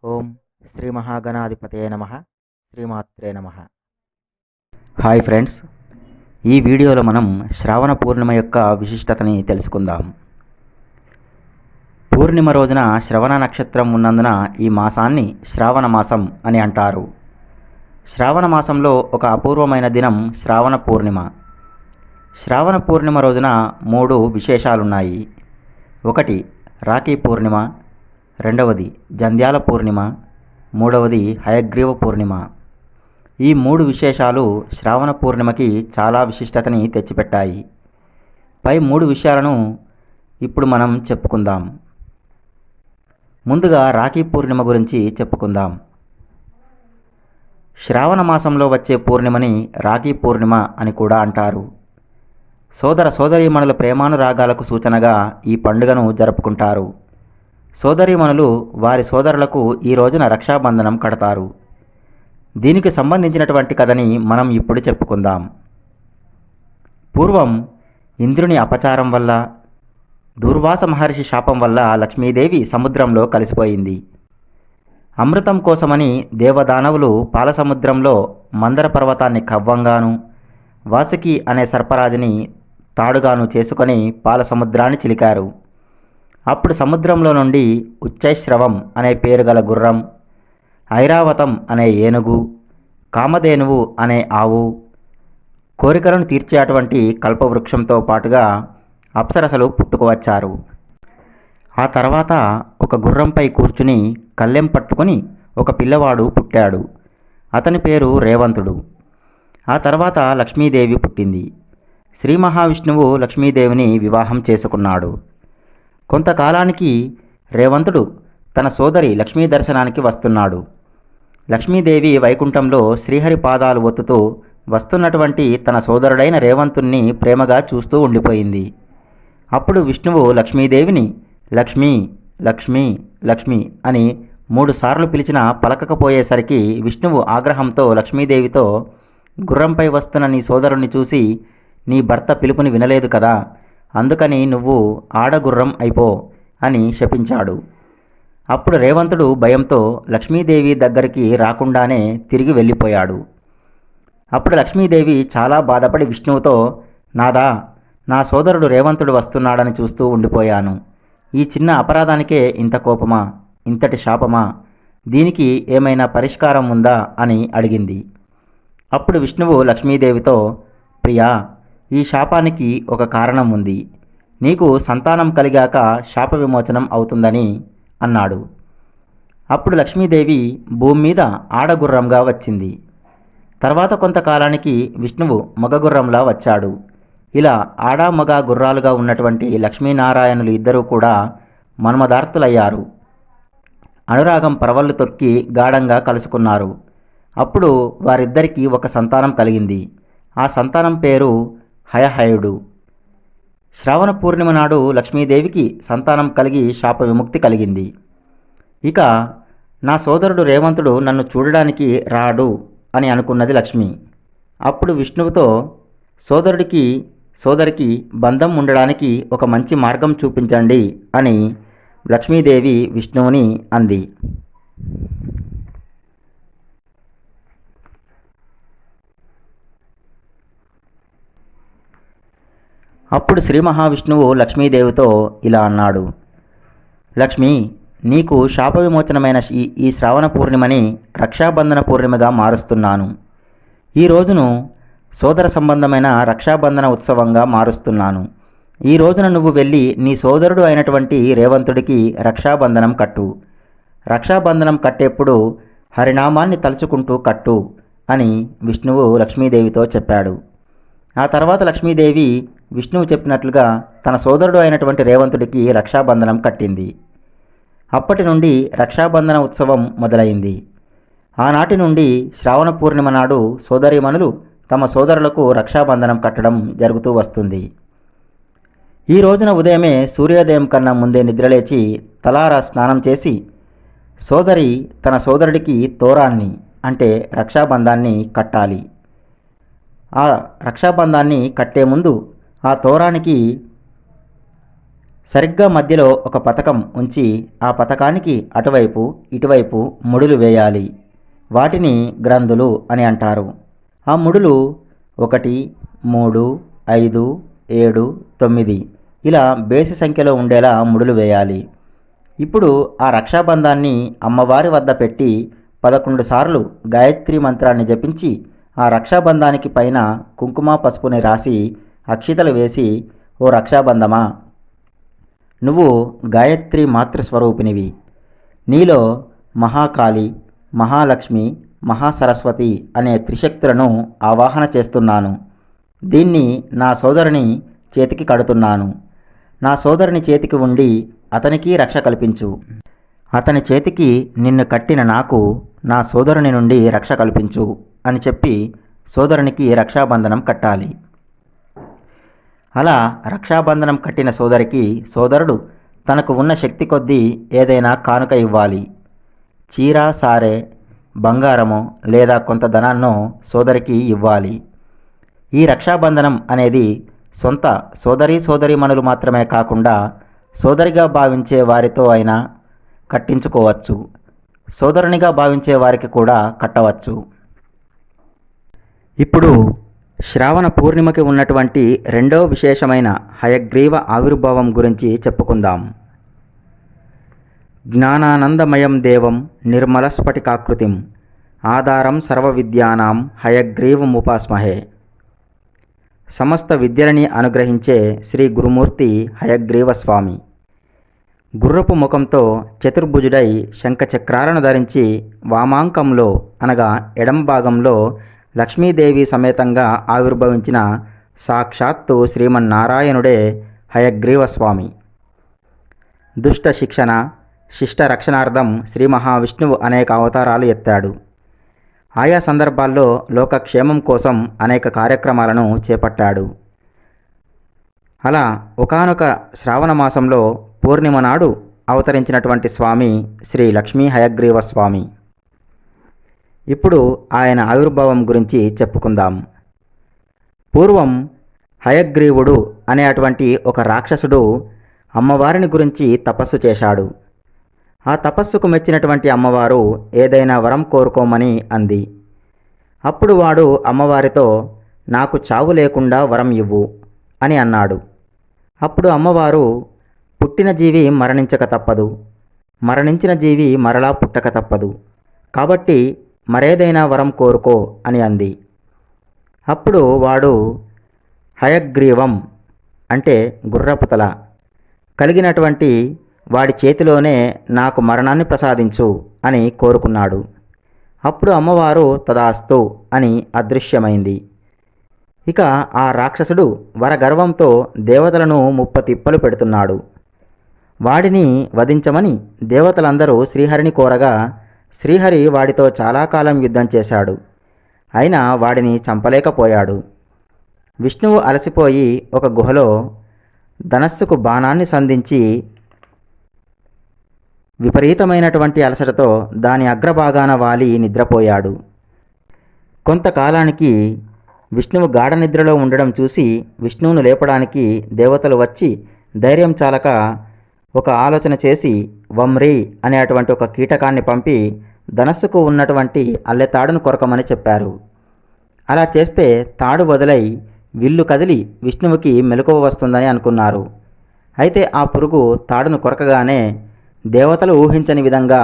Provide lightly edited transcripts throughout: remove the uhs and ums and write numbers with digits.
ఓం శ్రీ మహాగణాధిపతయ నమః. శ్రీమాత్రే నమః. హాయ్ ఫ్రెండ్స్, ఈ వీడియోలో మనం శ్రావణ పూర్ణిమ యొక్క విశిష్టతని తెలుసుకుందాం. పూర్ణిమ రోజున శ్రవణ నక్షత్రం ఉన్నందున ఈ మాసాన్ని శ్రావణ మాసం అని అంటారు. శ్రావణ మాసంలో ఒక అపూర్వమైన దినం శ్రావణ పూర్ణిమ. శ్రావణ పూర్ణిమ రోజున 3 విశేషాలున్నాయి. ఒకటి రాఖీ పూర్ణిమ, రెండవది జంధ్యాల పూర్ణిమ, మూడవది హయగ్రీవ పూర్ణిమ. ఈ 3 విశేషాలు శ్రావణ పూర్ణిమకి చాలా విశిష్టతని తెచ్చిపెట్టాయి. పై 3 విషయాలను ఇప్పుడు మనం చెప్పుకుందాం. ముందుగా రాఖీ పూర్ణిమ గురించి చెప్పుకుందాం. శ్రావణ మాసంలో వచ్చే పూర్ణిమని రాఖీ పూర్ణిమ అని కూడా అంటారు. సోదర సోదరీమణుల ప్రేమానురాగాలకు సూచనగా ఈ పండుగను జరుపుకుంటారు. సోదరీమణులు వారి సోదరులకు ఈ రోజున రక్షాబంధనం కడతారు. దీనికి సంబంధించినటువంటి కథని మనం ఇప్పుడు చెప్పుకుందాం. పూర్వం ఇంద్రుని అపచారం వల్ల, దూర్వాస మహర్షి శాపం వల్ల లక్ష్మీదేవి సముద్రంలో కలిసిపోయింది. అమృతం కోసమని దేవదానవులు పాలసముద్రంలో మందర పర్వతాన్ని కవ్వంగాను, వాసుకి అనే సర్పరాజుని తాడుగాను చేసుకొని పాలసముద్రాన్ని చిలికారు. అప్పుడు సముద్రంలో నుండి ఉచ్చైశ్రవం అనే పేరు గల గుర్రం, ఐరావతం అనే ఏనుగు, కామధేనువు అనే ఆవు, కోరికలను తీర్చేటువంటి కల్పవృక్షంతో పాటుగా అప్సరసలు పుట్టుకువచ్చారు. ఆ తర్వాత ఒక గుర్రంపై కూర్చుని కళ్ళెం పట్టుకుని ఒక పిల్లవాడు పుట్టాడు. అతని పేరు రేవంతుడు. ఆ తర్వాత లక్ష్మీదేవి పుట్టింది. శ్రీ మహావిష్ణువు లక్ష్మీదేవిని వివాహం చేసుకున్నాడు. కొంతకాలానికి రేవంతుడు తన సోదరి లక్ష్మీ దర్శనానికి వస్తున్నాడు. లక్ష్మీదేవి వైకుంఠంలో శ్రీహరి పాదాలు ఒత్తుతూ వస్తున్నటువంటి తన సోదరుడైన రేవంతుణ్ణి ప్రేమగా చూస్తూ ఉండిపోయింది. అప్పుడు విష్ణువు లక్ష్మీదేవిని లక్ష్మీ లక్ష్మీ లక్ష్మి అని 3 సార్లు పిలిచినా పలకకపోయేసరికి విష్ణువు ఆగ్రహంతో లక్ష్మీదేవితో, గుర్రంపై వస్తున్న నీ సోదరుణ్ణి చూసి నీ భర్త పిలుపుని వినలేదు కదా, అందుకని నువ్వు ఆడగుర్రం అయిపో అని శపించాడు. అప్పుడు రేవంతుడు భయంతో లక్ష్మీదేవి దగ్గరికి రాకుండానే తిరిగి వెళ్ళిపోయాడు. అప్పుడు లక్ష్మీదేవి చాలా బాధపడి విష్ణువుతో, నాదా, నా సోదరుడు రేవంతుడు వస్తున్నాడని చూస్తూ ఉండిపోయాను. ఈ చిన్న అపరాధానికే ఇంత కోపమా, ఇంతటి శాపమా? దీనికి ఏమైనా పరిష్కారం ఉందా అని అడిగింది. అప్పుడు విష్ణువు లక్ష్మీదేవితో, ప్రియా, ఈ శాపానికి ఒక కారణం ఉంది. నీకు సంతానం కలిగాక శాప విమోచనం అవుతుందని అన్నాడు. అప్పుడు లక్ష్మీదేవి భూమి మీద ఆడగుర్రంగా వచ్చింది. తర్వాత కొంతకాలానికి విష్ణువు మగగుర్రంలా వచ్చాడు. ఇలా ఆడా మగ గుర్రాలుగా ఉన్నటువంటి లక్ష్మీనారాయణులు ఇద్దరూ కూడా మన్మదార్తులయ్యారు. అనురాగం పరవళ్ళు తొక్కి గాఢంగా కలుసుకున్నారు. అప్పుడు వారిద్దరికీ ఒక సంతానం కలిగింది. ఆ సంతానం పేరు హయహయుడు. శ్రావణ పూర్ణిమ నాడు లక్ష్మీదేవికి సంతానం కలిగి శాప విముక్తి కలిగింది. ఇక నా సోదరుడు రేవంతుడు నన్ను చూడడానికి రాడు అని అనుకున్నది లక్ష్మి. అప్పుడు విష్ణువుతో, సోదరికి బంధం ఉండడానికి ఒక మంచి మార్గం చూపించండి అని లక్ష్మీదేవి విష్ణువుని అంది. అప్పుడు శ్రీ మహావిష్ణువు లక్ష్మీదేవితో ఇలా అన్నాడు, లక్ష్మి, నీకు శాప విమోచనమైన ఈ శ్రావణ పూర్ణిమని రక్షాబంధన పూర్ణిమగా మారుస్తున్నాను. ఈ రోజును సోదర సంబంధమైన రక్షాబంధన ఉత్సవంగా మారుస్తున్నాను. ఈ రోజున నువ్వు వెళ్ళి నీ సోదరుడు అయినటువంటి రేవంతుడికి రక్షాబంధనం కట్టు. రక్షాబంధనం కట్టేప్పుడు హరినామాన్ని తలుచుకుంటూ కట్టు అని విష్ణువు లక్ష్మీదేవితో చెప్పాడు. ఆ తర్వాత లక్ష్మీదేవి విష్ణువు చెప్పినట్లుగా తన సోదరుడు అయినటువంటి రేవంతుడికి రక్షాబంధనం కట్టింది. అప్పటి నుండి రక్షాబంధన ఉత్సవం మొదలైంది. ఆనాటి నుండి శ్రావణ పూర్ణిమ నాడు సోదరీమణులు తమ సోదరులకు రక్షాబంధనం కట్టడం జరుగుతూ వస్తుంది. ఈ రోజున ఉదయమే సూర్యోదయం కన్నా ముందే నిద్రలేచి తలారా స్నానం చేసి సోదరి తన సోదరుడికి తోరాన్ని అంటే రక్షాబంధాన్ని కట్టాలి. ఆ రక్షాబంధాన్ని కట్టే ముందు ఆ తోరానికి సరిగ్గా మధ్యలో ఒక పతకం ఉంచి ఆ పతకానికి అటువైపు ఇటువైపు ముడులు వేయాలి. వాటిని గ్రంథులు అని అంటారు. ఆ ముడులు 1, 3, 5, 7, 9 ఇలా బేసి సంఖ్యలో ఉండేలా ముడులు వేయాలి. ఇప్పుడు ఆ రక్షాబంధాన్ని అమ్మవారి వద్ద పెట్టి 11 సార్లు గాయత్రి మంత్రాన్ని జపించి ఆ రక్షాబంధానికి పైన కుంకుమ పసుపుని రాసి అక్షితలు వేసి, ఓ రక్షాబంధమా, నువ్వు గాయత్రి మాతృస్వరూపినివి. నీలో మహాకాళి, మహాలక్ష్మి, మహాసరస్వతి అనే త్రిశక్తులను ఆవాహన చేస్తున్నాను. దీన్ని నా సోదరుని చేతికి కడుతున్నాను. నా సోదరుని చేతికి ఉండి అతనికి రక్ష కల్పించు. అతని చేతికి నిన్ను కట్టిన నాకు నా సోదరుని నుండి రక్ష కల్పించు అని చెప్పి సోదరునికి రక్షాబంధనం కట్టాలి. అలా రక్షాబంధనం కట్టిన సోదరికి సోదరుడు తనకు ఉన్న శక్తి కొద్దీ ఏదైనా కానుక ఇవ్వాలి. చీర, సారె, బంగారమో లేదా కొంత ధనాన్నో సోదరికి ఇవ్వాలి. ఈ రక్షాబంధనం అనేది సొంత సోదరీమణులు మాత్రమే కాకుండా సోదరిగా భావించే వారితో అయినా కట్టించుకోవచ్చు. సోదరునిగా భావించే వారికి కూడా కట్టవచ్చు. ఇప్పుడు శ్రావణ పూర్ణిమకి ఉన్నటువంటి రెండో విశేషమైన హయగ్రీవ ఆవిర్భావం గురించి చెప్పుకుందాం. జ్ఞానానందమయం దేవం నిర్మలస్ఫటికాకృతిం ఆధారం సర్వవిద్యానాం హయగ్రీవముపాస్మహే. సమస్త విద్యలని అనుగ్రహించే శ్రీ గురుమూర్తి హయగ్రీవ స్వామి గుర్రపు ముఖంతో చతుర్భుజుడై శంఖచక్రాలను ధరించి వామాంకంలో అనగా ఎడం భాగంలో లక్ష్మీదేవి సమేతంగా ఆవిర్భవించిన సాక్షాత్తు శ్రీమన్నారాయణుడే హయగ్రీవ స్వామి. దుష్ట శిక్షణ, శిష్ట రక్షణార్థం శ్రీ మహావిష్ణువు అనేక అవతారాలు ఎత్తాడు. ఆయా సందర్భాల్లో లోకక్షేమం కోసం అనేక కార్యక్రమాలను చేపట్టాడు. అలా ఒకానొక శ్రావణ మాసంలో పూర్ణిమ నాడు అవతరించినటువంటి స్వామి శ్రీ లక్ష్మీ హయగ్రీవ స్వామి. ఇప్పుడు ఆయన ఆవిర్భావం గురించి చెప్పుకుందాం. పూర్వం హయగ్రీవుడు అనే అటువంటి ఒక రాక్షసుడు అమ్మవారిని గురించి తపస్సు చేశాడు. ఆ తపస్సుకు మెచ్చినటువంటి అమ్మవారు ఏదైనా వరం కోరుకోమని అంది. అప్పుడు వాడు అమ్మవారితో, నాకు చావు లేకుండా వరం ఇవ్వు అని అన్నాడు. అప్పుడు అమ్మవారు, పుట్టిన జీవి మరణించక తప్పదు, మరణించిన జీవి మరలా పుట్టక తప్పదు, కాబట్టి మరేదైనా వరం కోరుకో అని అంది. అప్పుడు వాడు హయగ్రీవం అంటే గుర్రపుతల కలిగినటువంటి వాడి చేతిలోనే నాకు మరణాన్ని ప్రసాదించు అని కోరుకున్నాడు. అప్పుడు అమ్మవారు తదాస్తు అని అదృశ్యమైంది. ఇక ఆ రాక్షసుడు వరగర్వంతో దేవతలను ముప్పతిప్పలు పెడుతున్నాడు. వాడిని వధించమని దేవతలందరూ శ్రీహరిని కోరగా శ్రీహరి వాడితో చాలా కాలం యుద్ధం చేశాడు. అయినా వాడిని చంపలేకపోయాడు. విష్ణువు అలసిపోయి ఒక గుహలో ధనస్సుకు బాణాన్ని సంధించి విపరీతమైనటువంటి అలసటతో దాని అగ్రభాగాన వాలి నిద్రపోయాడు. కొంతకాలానికి విష్ణువు గాఢ నిద్రలో ఉండడం చూసి విష్ణువును లేపడానికి దేవతలు వచ్చి ధైర్యం చాలక ఒక ఆలోచన చేసి వమ్రీ అనే అటువంటి ఒక కీటకాన్ని పంపి ధనస్సుకు ఉన్నటువంటి అల్లెతాడును కొరకమని చెప్పారు. అలా చేస్తే తాడు వదిలై విల్లు కదిలి విష్ణువుకి మెలకువ వస్తుందని అనుకున్నారు. అయితే ఆ పురుగు తాడును కొరకగానే దేవతలు ఊహించని విధంగా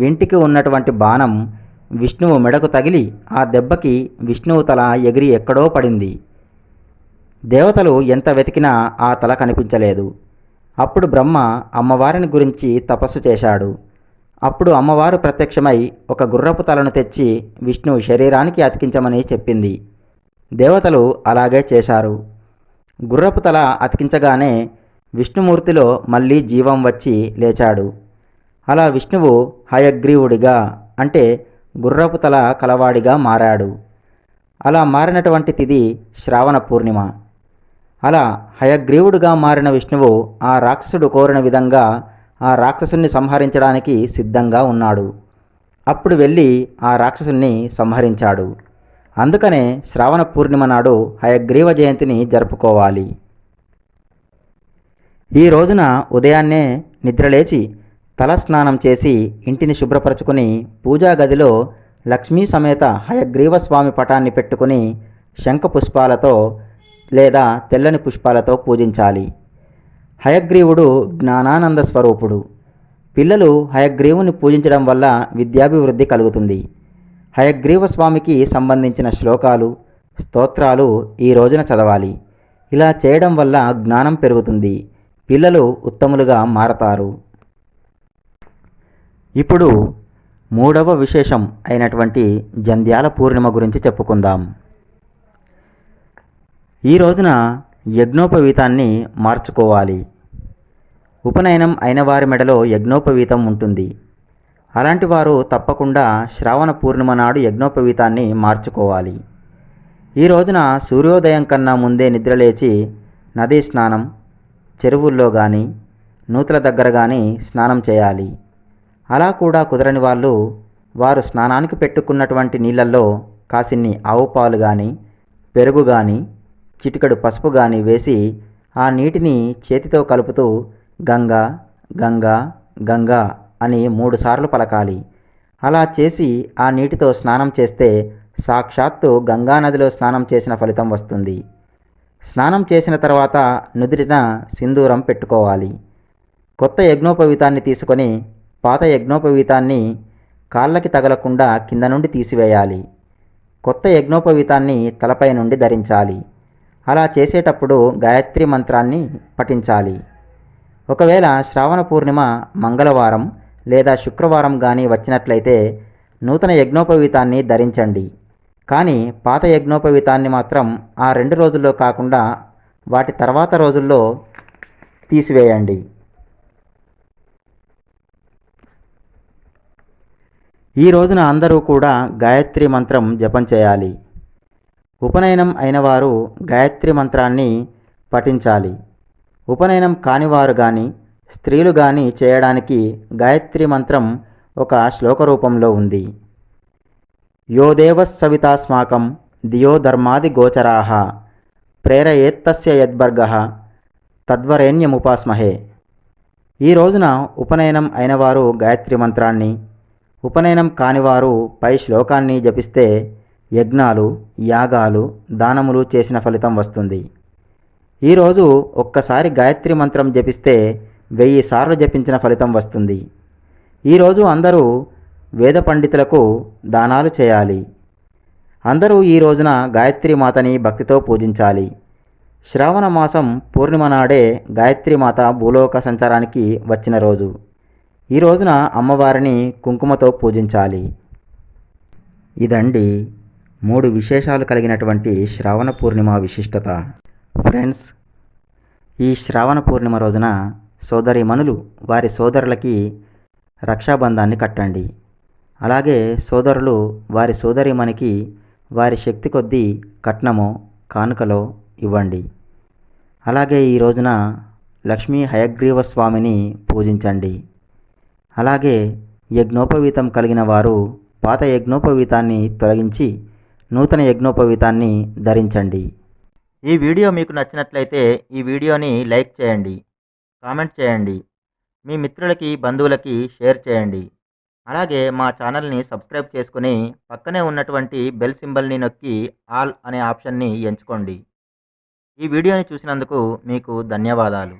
వింటికి ఉన్నటువంటి బాణం విష్ణువు మెడకు తగిలి ఆ దెబ్బకి విష్ణువు తల ఎగిరి ఎక్కడో పడింది. దేవతలు ఎంత వెతికినా ఆ తల కనిపించలేదు. అప్పుడు బ్రహ్మ అమ్మవారిని గురించి తపస్సు చేశాడు. అప్పుడు అమ్మవారు ప్రత్యక్షమై ఒక గుర్రపు తలను తెచ్చి విష్ణువు శరీరానికి అతికించమని చెప్పింది. దేవతలు అలాగే చేశారు. గుర్రపు తల అతికించగానే విష్ణుమూర్తిలో మళ్ళీ జీవం వచ్చి లేచాడు. అలా విష్ణువు హయగ్రీవుడిగా అంటే గుర్రపు తల కలవాడిగా మారాడు. అలా మారినటువంటి తిథి శ్రావణ పూర్ణిమ. అలా హయగ్రీవుడిగా మారిన విష్ణువు ఆ రాక్షసుడు కోరిన విధంగా ఆ రాక్షసుని సంహరించడానికి సిద్ధంగా ఉన్నాడు. అప్పుడు వెళ్ళి ఆ రాక్షసుని సంహరించాడు. అందుకనే శ్రావణ పూర్ణిమ నాడు హయగ్రీవ జయంతిని జరుపుకోవాలి. ఈ రోజున ఉదయాన్నే నిద్రలేచి తలస్నానం చేసి ఇంటిని శుభ్రపరచుకుని పూజా గదిలో లక్ష్మీ సమేత హయగ్రీవ స్వామి పటాన్ని పెట్టుకుని శంఖ పుష్పాలతో లేదా తెల్లని పుష్పాలతో పూజించాలి. హయగ్రీవుడు జ్ఞానానంద స్వరూపుడు. పిల్లలు హయగ్రీవుని పూజించడం వల్ల విద్యాభివృద్ధి కలుగుతుంది. హయగ్రీవ స్వామికి సంబంధించిన శ్లోకాలు, స్తోత్రాలు ఈ రోజున చదవాలి. ఇలా చేయడం వల్ల జ్ఞానం పెరుగుతుంది. పిల్లలు ఉత్తములుగా మారతారు. ఇప్పుడు మూడవ విశేషం అయినటువంటి జంధ్యాల పూర్ణిమ గురించి చెప్పుకుందాం. ఈ రోజున యజ్ఞోపవీతాన్ని మార్చుకోవాలి. ఉపనయనం అయిన వారి మెడలో యజ్ఞోపవీతం ఉంటుంది. అలాంటి వారు తప్పకుండా శ్రావణ పూర్ణిమ నాడు యజ్ఞోపవీతాన్ని మార్చుకోవాలి. ఈ రోజున సూర్యోదయం కన్నా ముందే నిద్రలేచి నదీ స్నానం, చెరువుల్లో కానీ నూతుల దగ్గర కానీ స్నానం చేయాలి. అలా కూడా కుదరని వాళ్ళు వారు స్నానానికి పెట్టుకున్నటువంటి నీళ్ళల్లో కాసిన్ని ఆవు పాలు కానీ, పెరుగు కానీ, చిటికెడు పసుపు కానీ వేసి ఆ నీటిని చేతితో కలుపుతూ గంగా గంగా గంగా అని 3 సార్లు పలకాలి. అలా చేసి ఆ నీటితో స్నానం చేస్తే సాక్షాత్తు గంగానదిలో స్నానం చేసిన ఫలితం వస్తుంది. స్నానం చేసిన తర్వాత నుదిటిన సింధూరం పెట్టుకోవాలి. కొత్త యజ్ఞోపవీతాన్ని తీసుకొని పాత యజ్ఞోపవీతాన్ని కాళ్ళకి తగలకుండా కింద నుండి తీసివేయాలి. కొత్త యజ్ఞోపవీతాన్ని తలపై నుండి ధరించాలి. అలా చేసేటప్పుడు గాయత్రి మంత్రాన్ని పఠించాలి. ఒకవేళ శ్రావణ పూర్ణిమ మంగళవారం లేదా శుక్రవారం కానీ వచ్చినట్లయితే నూతన యజ్ఞోపవీతాన్ని ధరించండి. కానీ పాత యజ్ఞోపవీతాన్ని మాత్రం ఆ 2 రోజుల్లో కాకుండా వాటి తర్వాత రోజుల్లో తీసివేయండి. ఈ రోజున అందరూ కూడా గాయత్రి మంత్రం జపం చేయాలి. ఉపనయనం అయిన వారు గాయత్రి మంత్రాన్ని పఠించాలి. ఉపనయనం కానివారు కానీ స్త్రీలు కానీ చేయడానికి గాయత్రి మంత్రం ఒక శ్లోక రూపంలో ఉంది. యో దేవః సవితాస్మాకం ధియో ధర్మాది గోచరాః ప్రేరయేత్తస్య యద్భర్గః తద్వరేణ్యముపాస్మహే. ఈ రోజున ఉపనయనం అయినవారు గాయత్రి మంత్రాన్ని, ఉపనయనం కానివారు పై శ్లోకాన్ని జపిస్తే యజ్ఞాలు, యాగాలు, దానములు చేసిన ఫలితం వస్తుంది. ఈరోజు ఒక్కసారి గాయత్రి మంత్రం జపిస్తే 1000 సార్లు జపించిన ఫలితం వస్తుంది. ఈరోజు అందరూ వేద పండితులకు దానాలు చేయాలి. అందరూ ఈ రోజున గాయత్రి మాతని భక్తితో పూజించాలి. శ్రావణ మాసం పూర్ణిమ నాడే గాయత్రి మాత భూలోక సంచారానికి వచ్చిన రోజు. ఈ రోజున అమ్మవారిని కుంకుమతో పూజించాలి. ఇదండి 3 విశేషాలు కలిగినటువంటి శ్రావణ పూర్ణిమ విశిష్టత. ఫ్రెండ్స్, ఈ శ్రావణ పూర్ణిమ రోజున సోదరీమణులు వారి సోదరులకి రక్షాబంధాన్ని కట్టండి. అలాగే సోదరులు వారి సోదరీమణికి వారి శక్తి కొద్దీ కట్నమో కానుకలో ఇవ్వండి. అలాగే ఈ రోజున లక్ష్మీ హయగ్రీవ స్వామిని పూజించండి. అలాగే యజ్ఞోపవీతం కలిగిన వారు పాత యజ్ఞోపవీతాన్ని తొలగించి నూతన యజ్ఞోపవీతాన్ని ధరించండి. ఈ వీడియో మీకు నచ్చినట్లయితే ఈ వీడియోని లైక్ చేయండి, కామెంట్ చేయండి, మీ మిత్రులకి బంధువులకి షేర్ చేయండి. అలాగే మా ఛానల్ని సబ్స్క్రైబ్ చేసుకుని పక్కనే ఉన్నటువంటి బెల్ సింబల్ని నొక్కి ఆల్ అనే ఆప్షన్ని ఎంచుకోండి. ఈ వీడియోని చూసినందుకు మీకు ధన్యవాదాలు.